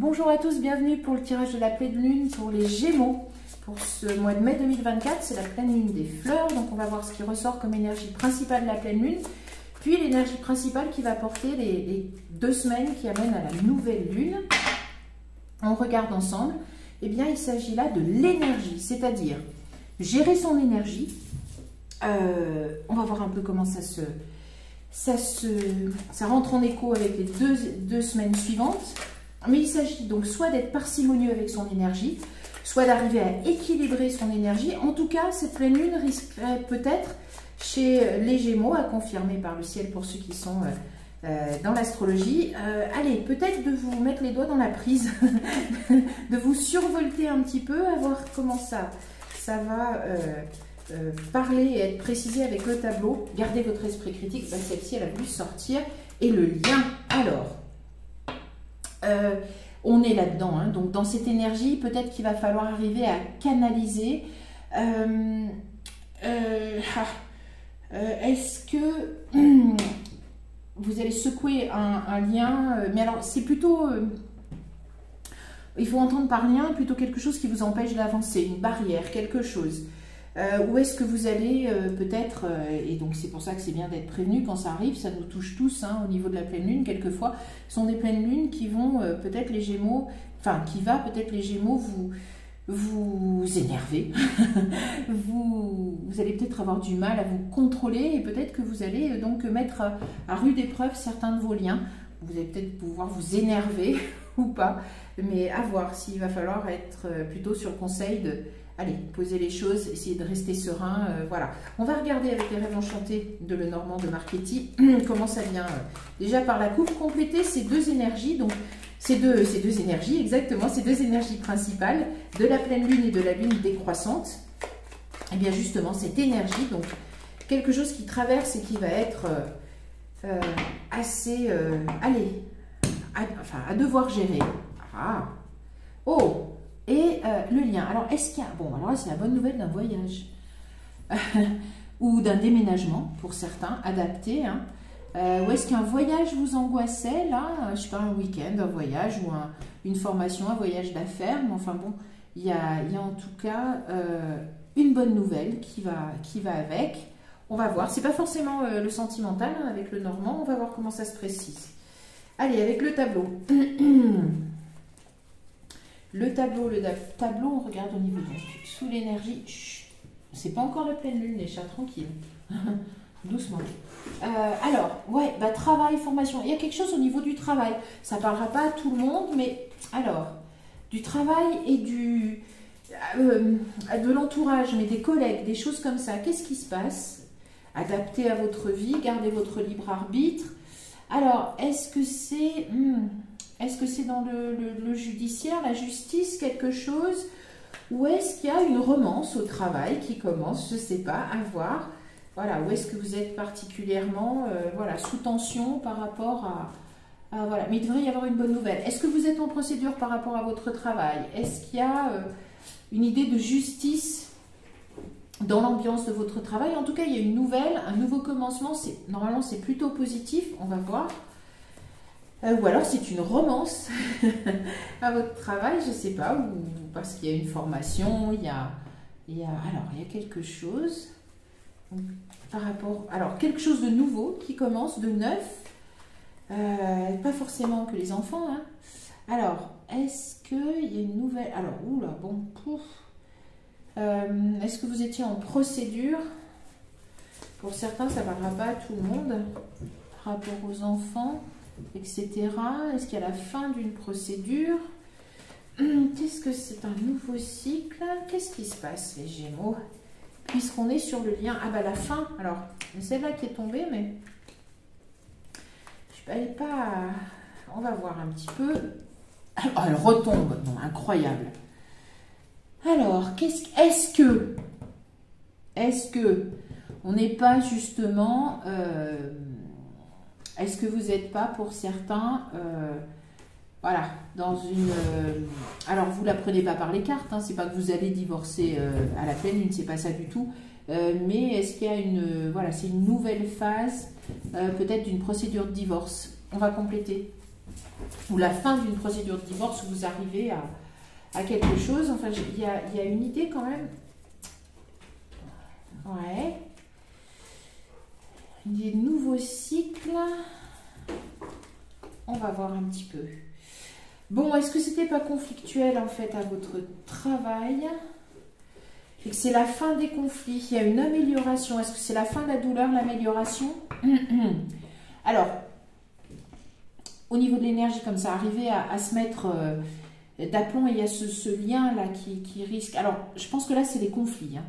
Bonjour à tous, bienvenue pour le tirage de la pleine lune pour les Gémeaux. Pour ce mois de mai 2024, c'est la pleine lune des fleurs. Donc on va voir ce qui ressort comme énergie principale de la pleine lune. Puis l'énergie principale qui va porter les 2 semaines qui amènent à la nouvelle lune. On regarde ensemble. Eh bien, il s'agit là de l'énergie, c'est-à-dire gérer son énergie. On va voir un peu comment ça rentre en écho avec les deux semaines suivantes. Mais il s'agit donc soit d'être parcimonieux avec son énergie, soit d'arriver à équilibrer son énergie. En tout cas, cette pleine lune risquerait peut-être chez les Gémeaux, à confirmer par le ciel pour ceux qui sont dans l'astrologie. Allez, peut-être de vous mettre les doigts dans la prise, de vous survolter un petit peu, à voir comment ça va parler et être précisé avec le tableau. Gardez votre esprit critique, celle-ci elle a voulu sortir. Et le lien, alors... on est là-dedans, hein. Donc dans cette énergie, peut-être qu'il va falloir arriver à canaliser. Est-ce que vous allez secouer un lien, mais alors c'est plutôt, il faut entendre par lien plutôt quelque chose qui vous empêche d'avancer, une barrière, quelque chose. Ou est-ce que vous allez peut-être, et donc c'est pour ça que c'est bien d'être prévenu quand ça arrive, ça nous touche tous hein, au niveau de la pleine lune, quelquefois, ce sont des pleines lunes qui vont peut-être les Gémeaux, enfin qui va peut-être les Gémeaux vous énerver, vous allez peut-être avoir du mal à vous contrôler et peut-être que vous allez donc mettre à rude épreuve certains de vos liens. Vous allez peut-être pouvoir vous énerver ou pas, mais à voir s'il va falloir être plutôt sur conseil de... Allez, posez les choses, essayez de rester serein, voilà. On va regarder avec les rêves enchantés de Lenormand de Marchetti, comment ça vient, déjà par la coupe, compléter ces deux énergies, donc ces deux énergies, exactement, ces deux énergies principales, de la pleine lune et de la lune décroissante. Et bien justement, cette énergie, donc quelque chose qui traverse et qui va être assez, allez, à devoir gérer. Ah, oh! Et le lien. Alors, est-ce qu'il y a... Bon, alors là, c'est la bonne nouvelle d'un voyage. Ou d'un déménagement, pour certains, adapté. Hein. Ou est-ce qu'un voyage vous angoissait, là? Je ne sais pas, un week-end, un voyage, ou une formation, un voyage d'affaires. Mais enfin bon, il y a en tout cas une bonne nouvelle qui va avec. On va voir. Ce n'est pas forcément le sentimental, hein, avec le Normand. On va voir comment ça se précise. Allez, avec le tableau. Le tableau, on regarde au niveau de sous l'énergie. C'est pas encore la pleine lune, les chats, tranquille. Doucement. Alors, ouais, travail, formation. Il y a quelque chose au niveau du travail. Ça ne parlera pas à tout le monde, mais alors, du travail et de l'entourage, mais des collègues, des choses comme ça. Qu'est-ce qui se passe? Adapté à votre vie, gardez votre libre arbitre. Alors, est-ce que c'est... Est-ce que c'est dans le judiciaire, la justice, quelque chose? Ou est-ce qu'il y a une romance au travail qui commence? Je ne sais pas, à voir. Voilà, ou est-ce que vous êtes particulièrement voilà, sous tension par rapport à voilà. Mais il devrait y avoir une bonne nouvelle. Est-ce que vous êtes en procédure par rapport à votre travail? Est-ce qu'il y a une idée de justice dans l'ambiance de votre travail? En tout cas, il y a une nouvelle, un nouveau commencement. Normalement, c'est plutôt positif. On va voir. Ou alors c'est une romance à votre travail, je ne sais pas, ou parce qu'il y a une formation, il y a quelque chose par rapport, alors quelque chose de nouveau qui commence, de neuf, pas forcément que les enfants, hein. Alors, est-ce qu'il y a une nouvelle, alors, oula, bon, pouf, est-ce que vous étiez en procédure? Pour certains, ça ne parlera pas à tout le monde, par rapport aux enfants, etc. Est-ce qu'il y a la fin d'une procédure? Qu'est-ce que c'est un nouveau cycle? Qu'est-ce qui se passe, les Gémeaux? Puisqu'on est sur le lien... Ah bah la fin, alors, c'est celle-là qui est tombée, mais... Elle n'est pas... On va voir un petit peu. Oh, elle retombe, non, incroyable. Alors, est-ce que on n'est pas justement... Est-ce que vous n'êtes pas pour certains, voilà, dans une... alors, vous ne la prenez pas par les cartes, hein, c'est pas que vous allez divorcer à la pleine lune, c'est pas ça du tout. Mais est-ce qu'il y a une... Voilà, c'est une nouvelle phase, peut-être d'une procédure de divorce. On va compléter. ou la fin d'une procédure de divorce, où vous arrivez à quelque chose. Enfin, il y a une idée quand même. Ouais. Des nouveaux cycles. On va voir un petit peu. Bon, est-ce que c'était pas conflictuel en fait à votre travail? Et que c'est la fin des conflits, il y a une amélioration. Est-ce que c'est la fin de la douleur, l'amélioration? Alors, au niveau de l'énergie, comme ça, arriver à se mettre d'aplomb, et il y a ce lien-là qui risque... Alors, je pense que là, c'est les conflits. Hein.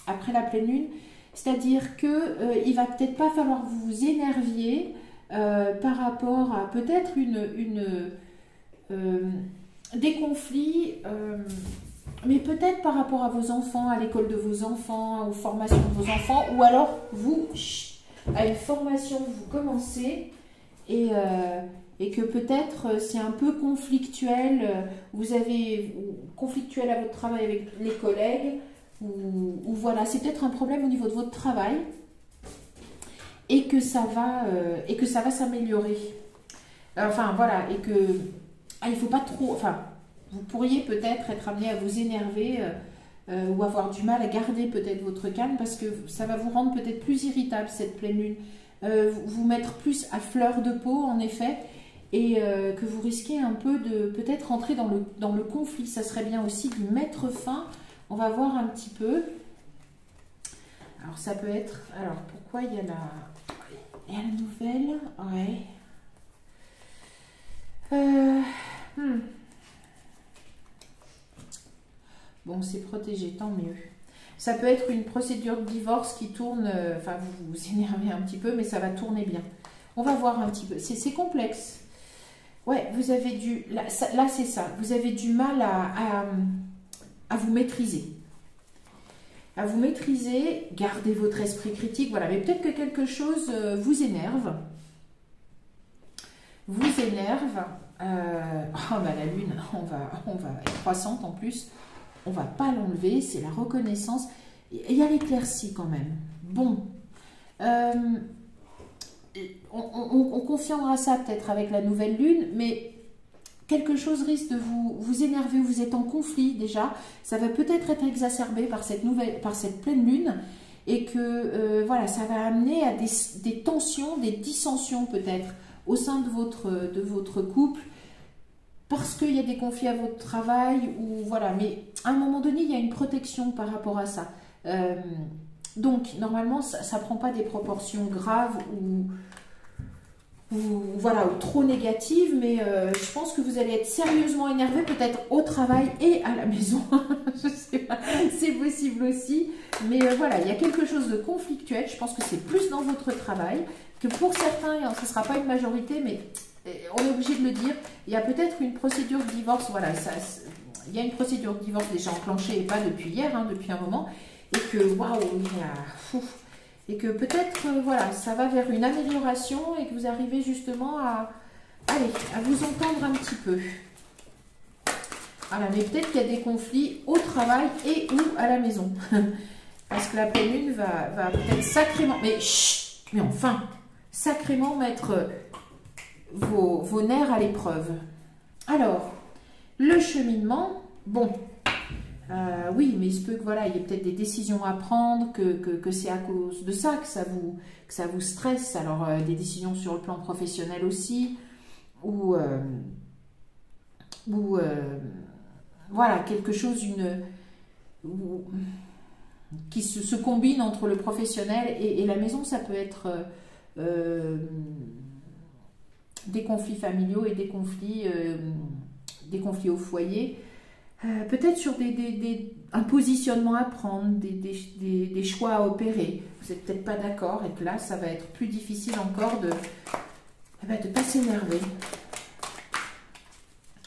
Après la pleine lune, c'est-à-dire que il va peut-être pas falloir que vous vous énerviez par rapport à peut-être des conflits... mais peut-être par rapport à vos enfants, à l'école de vos enfants, aux formations de vos enfants, ou alors vous, à une formation que vous commencez et que peut-être c'est un peu conflictuel, conflictuel à votre travail avec les collègues, ou voilà, c'est peut-être un problème au niveau de votre travail et que ça va s'améliorer. Enfin voilà, et que il faut pas trop, enfin vous pourriez peut-être être amené à vous énerver ou avoir du mal à garder peut-être votre calme, parce que ça va vous rendre peut-être plus irritable cette pleine lune, vous mettre plus à fleur de peau en effet, et que vous risquez un peu de peut-être rentrer dans le conflit. Ça serait bien aussi d'y mettre fin. On va voir un petit peu. Alors ça peut être... Alors pourquoi il y a la nouvelle? Ouais. Bon, c'est protégé, tant mieux. Ça peut être une procédure de divorce qui tourne, enfin vous vous énervez un petit peu, mais ça va tourner bien. On va voir un petit peu. C'est complexe. Ouais, vous avez du... Là c'est ça. Vous avez du mal à vous maîtriser. À vous maîtriser, gardez votre esprit critique, voilà. Mais peut-être que quelque chose vous énerve. Vous énerve. Oh, bah la lune, on va être croissante en plus. On va pas l'enlever, c'est la reconnaissance. Il y a l'éclaircie quand même. Bon. On confirmera ça peut-être avec la nouvelle lune, mais quelque chose risque de vous énerver, vous êtes en conflit déjà. Ça va peut-être être exacerbé par cette pleine lune, et que voilà, ça va amener à des tensions, des dissensions peut-être au sein de votre couple, parce qu'il y a des conflits à votre travail, ou voilà. Mais à un moment donné, il y a une protection par rapport à ça. Donc normalement, ça ne prend pas des proportions graves ou voilà, ou trop négatives, mais je pense que vous allez être sérieusement énervé, peut-être au travail et à la maison. Je sais pas, c'est possible aussi. Mais voilà, il y a quelque chose de conflictuel. Je pense que c'est plus dans votre travail, que pour certains, ce ne sera pas une majorité, mais on est obligé de le dire. Il y a peut-être une procédure de divorce, voilà, il y a une procédure de divorce déjà enclenchée, et pas depuis hier, hein, depuis un moment, et que waouh, et que peut-être voilà, ça va vers une amélioration, et que vous arrivez justement à vous entendre un petit peu. Voilà, mais peut-être qu'il y a des conflits au travail et ou à la maison. Parce que la pleine lune va peut-être sacrément, mais enfin, sacrément mettre vos nerfs à l'épreuve. Alors, le cheminement, bon, oui, mais il se peut que voilà, il y ait peut-être des décisions à prendre, que c'est à cause de ça que ça vous stresse. Alors, des décisions sur le plan professionnel aussi, ou voilà, quelque chose, qui se combine entre le professionnel et la maison. Ça peut être des conflits familiaux et des conflits au foyer. Peut-être sur un positionnement à prendre, des choix à opérer. Vous n'êtes peut-être pas d'accord, et que là, ça va être plus difficile encore de ne pas s'énerver.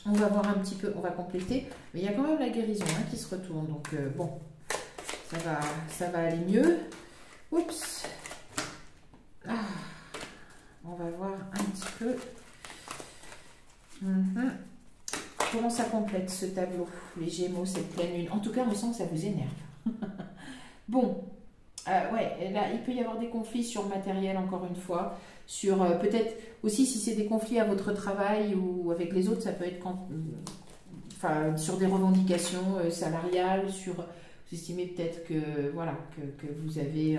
On va voir un petit peu, on va compléter. Mais il y a quand même la guérison qui se retourne. Donc bon, ça va aller mieux. Oups. On va voir un petit peu. Comment ça complète ce tableau, les Gémeaux, cette pleine lune? En tout cas, on sent que ça vous énerve. Bon, Ouais, là, il peut y avoir des conflits sur le matériel, encore une fois. Sur peut-être aussi si c'est des conflits à votre travail ou avec les autres, ça peut être enfin, sur des revendications salariales, sur vous estimez peut-être que voilà que vous avez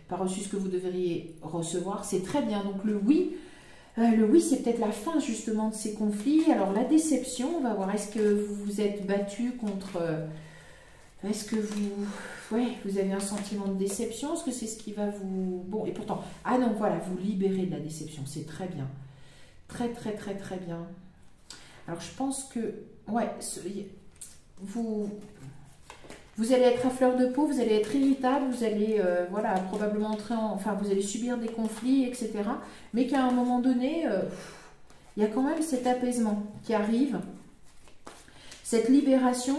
pas reçu ce que vous devriez recevoir. C'est très bien. Donc le oui c'est peut-être la fin justement de ces conflits. Alors la déception, on va voir. Est-ce que vous vous êtes battu contre est-ce que vous avez un sentiment de déception? Est-ce que c'est ce qui va vous... Bon, et pourtant, ah non, voilà, vous libérez de la déception, c'est très bien. Très, très, très, très bien. Alors, je pense que, ouais, vous allez être à fleur de peau, vous allez être irritable, vous allez, voilà, probablement entrer en... Enfin, vous allez subir des conflits, etc. Mais qu'à un moment donné, il y a quand même cet apaisement qui arrive. Cette libération,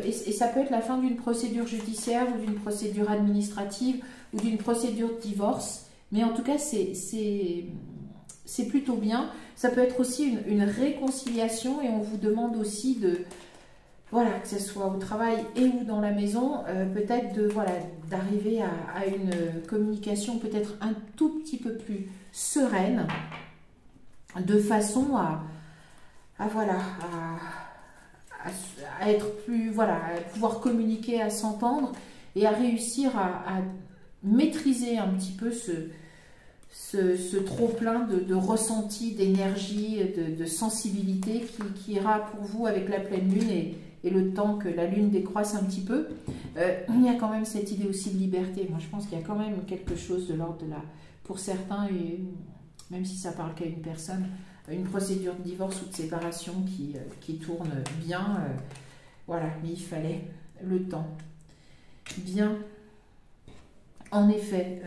et ça peut être la fin d'une procédure judiciaire ou d'une procédure administrative ou d'une procédure de divorce, mais en tout cas, c'est plutôt bien. Ça peut être aussi une réconciliation et on vous demande aussi de, voilà, que ce soit au travail et ou dans la maison, peut-être d'arriver à une communication peut-être un tout petit peu plus sereine, de façon à être plus, voilà, à pouvoir communiquer, à s'entendre et à réussir à maîtriser un petit peu ce trop-plein de ressenti, d'énergie, de sensibilité qui ira pour vous avec la pleine lune et le temps que la lune décroisse un petit peu. Il y a quand même cette idée aussi de liberté. Moi, je pense qu'il y a quand même quelque chose de l'ordre de la... Pour certains, et même si ça parle qu'à une personne, une procédure de divorce ou de séparation qui tourne bien. Voilà, mais il fallait le temps. Bien. En effet,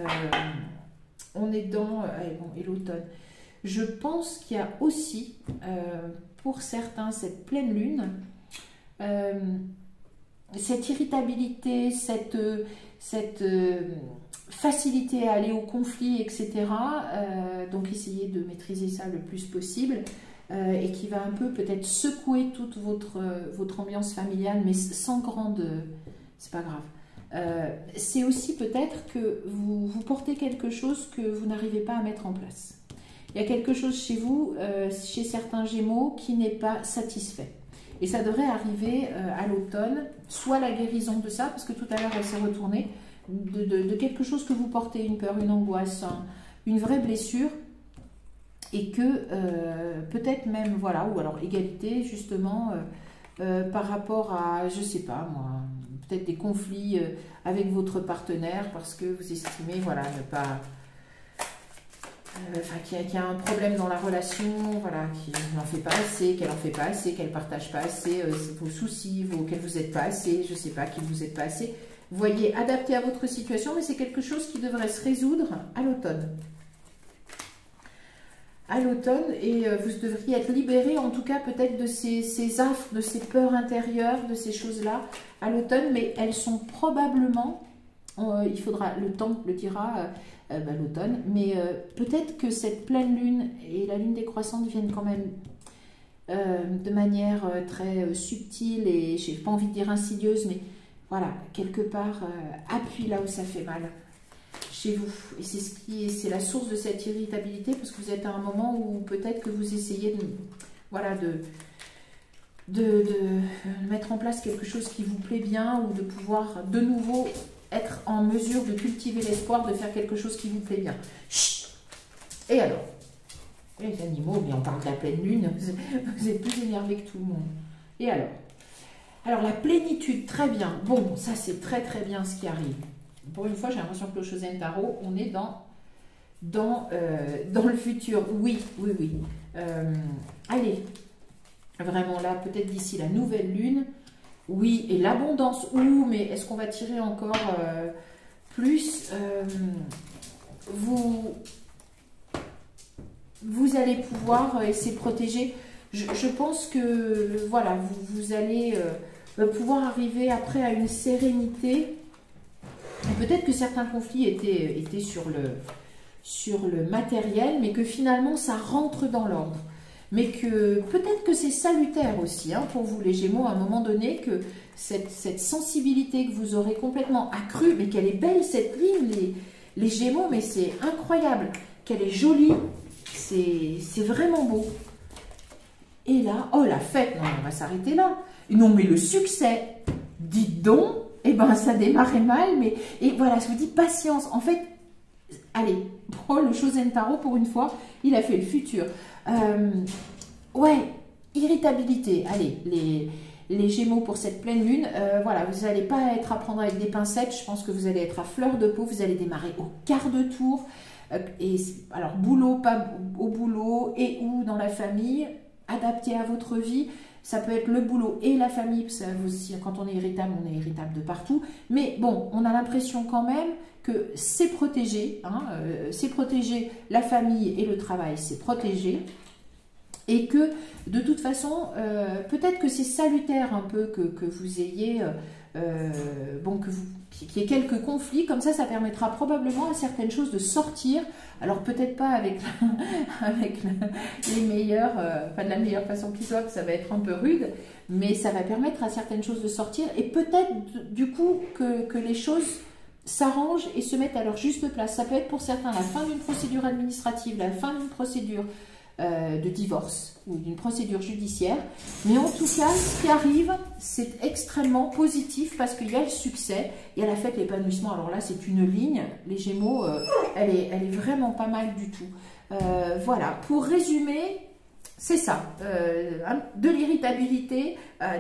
on est dans... et l'automne. Je pense qu'il y a aussi, pour certains, cette pleine lune, cette irritabilité, cette facilité à aller au conflit, etc. Donc essayez de maîtriser ça le plus possible et qui va un peu peut-être secouer toute votre ambiance familiale, mais sans grande... c'est pas grave. C'est aussi peut-être que vous portez quelque chose que vous n'arrivez pas à mettre en place. Il y a quelque chose chez vous, chez certains Gémeaux, qui n'est pas satisfait. Et ça devrait arriver à l'automne, soit la guérison de ça, parce que tout à l'heure elle s'est retournée, de quelque chose que vous portez, une peur, une angoisse, une vraie blessure, et que peut-être même, voilà, ou alors égalité justement par rapport à, je sais pas moi, peut-être des conflits avec votre partenaire parce que vous estimez, voilà, ne pas... qu'il y a un problème dans la relation, voilà, qu'il n'en fait pas assez, qu'elle n'en fait pas assez, qu'elle ne partage pas assez vos soucis, qu'elle ne vous aide pas assez, je ne sais pas, qu'il ne vous aide pas assez. Vous voyez, adapté à votre situation, mais c'est quelque chose qui devrait se résoudre à l'automne. À l'automne, et vous devriez être libéré, en tout cas peut-être de ces affres, de ces peurs intérieures, de ces choses-là, à l'automne, mais elles sont probablement, il faudra, le temps le dira, l'automne, mais peut-être que cette pleine lune et la lune décroissante viennent quand même de manière très subtile et, je n'ai pas envie de dire insidieuse, mais voilà, quelque part, appuie là où ça fait mal chez vous. Et c'est la source de cette irritabilité, parce que vous êtes à un moment où peut-être que vous essayez de mettre en place quelque chose qui vous plaît bien, ou de pouvoir de nouveau être en mesure de cultiver l'espoir de faire quelque chose qui vous plaît bien. Chut. Et alors, les animaux, mais on parle de la pleine lune, vous êtes plus énervé que tout le monde. Et alors la plénitude, très bien. Bon, ça c'est très très bien ce qui arrive. Pour une fois, j'ai l'impression que le Chosen Tarot, on est dans le futur. Oui. Allez, vraiment là, peut-être d'ici la nouvelle lune. Oui, et l'abondance, mais est-ce qu'on va tirer encore plus vous allez pouvoir essayer de protéger. Je pense que, voilà, vous allez pouvoir arriver après à une sérénité. Peut-être que certains conflits étaient sur le matériel, mais que finalement, ça rentre dans l'ordre. mais que peut-être que c'est salutaire aussi hein, pour vous les Gémeaux, à un moment donné, que cette sensibilité que vous aurez complètement accrue, mais qu'elle est belle cette ligne, les Gémeaux, mais c'est incroyable, qu'elle est jolie, c'est vraiment beau. Et là, oh la fête, non, on va s'arrêter là. Non, mais le succès, dites donc, eh ben ça démarrait mal, mais et voilà, je vous dis patience. En fait, allez, oh, le Shosen Tarot pour une fois, il a fait le futur. Ouais, irritabilité. Allez, les Gémeaux pour cette pleine lune, voilà, vous n'allez pas être à prendre avec des pincettes. Je pense que vous allez être à fleur de peau. Vous allez démarrer au quart de tour. Et alors boulot, pas au boulot et ou dans la famille, adapté à votre vie. Ça peut être le boulot et la famille, ça aussi, quand on est irritable de partout. Mais bon, on a l'impression quand même que c'est protégé. Hein, c'est protégé, la famille et le travail, c'est protégé. Et que de toute façon, peut-être que c'est salutaire un peu que vous ayez, bon, qu'il y ait quelques conflits. Comme ça permettra probablement à certaines choses de sortir. Alors peut-être pas avec les meilleurs, pas de la meilleure façon qui soit, que ça va être un peu rude, mais ça va permettre à certaines choses de sortir et peut-être du coup que les choses s'arrangent et se mettent à leur juste place. Ça peut être pour certains la fin d'une procédure administrative, la fin d'une procédure de divorce ou d'une procédure judiciaire, mais en tout cas ce qui arrive c'est extrêmement positif parce qu'il y a le succès, il y a la fête, l'épanouissement. Alors là c'est une ligne, les Gémeaux, elle est vraiment pas mal du tout. Voilà, pour résumer, c'est ça, de l'irritabilité,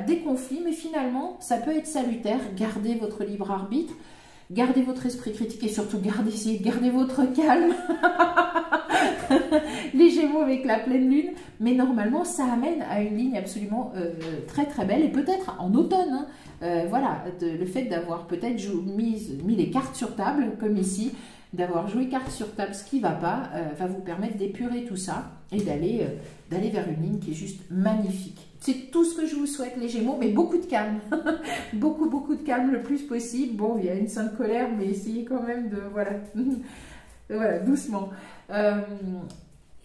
des conflits, mais finalement ça peut être salutaire. Gardez votre libre arbitre, gardez votre esprit critique et surtout essayez de garder votre calme. Les Gémeaux avec la pleine lune, mais normalement ça amène à une ligne absolument très très belle, et peut-être en automne, hein, voilà, le fait d'avoir peut-être mis les cartes sur table, comme ici, d'avoir joué cartes sur table, ce qui ne va pas, va vous permettre d'épurer tout ça et d'aller vers une ligne qui est juste magnifique. C'est tout ce que je vous souhaite les Gémeaux, mais beaucoup de calme, beaucoup de calme le plus possible. Bon, il y a une sainte colère, mais essayez quand même de, voilà, voilà, doucement.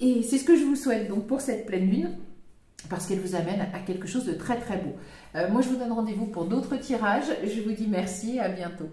Et c'est ce que je vous souhaite donc pour cette pleine lune, parce qu'elle vous amène à quelque chose de très très beau. Moi je vous donne rendez-vous pour d'autres tirages. Je vous dis merci et à bientôt.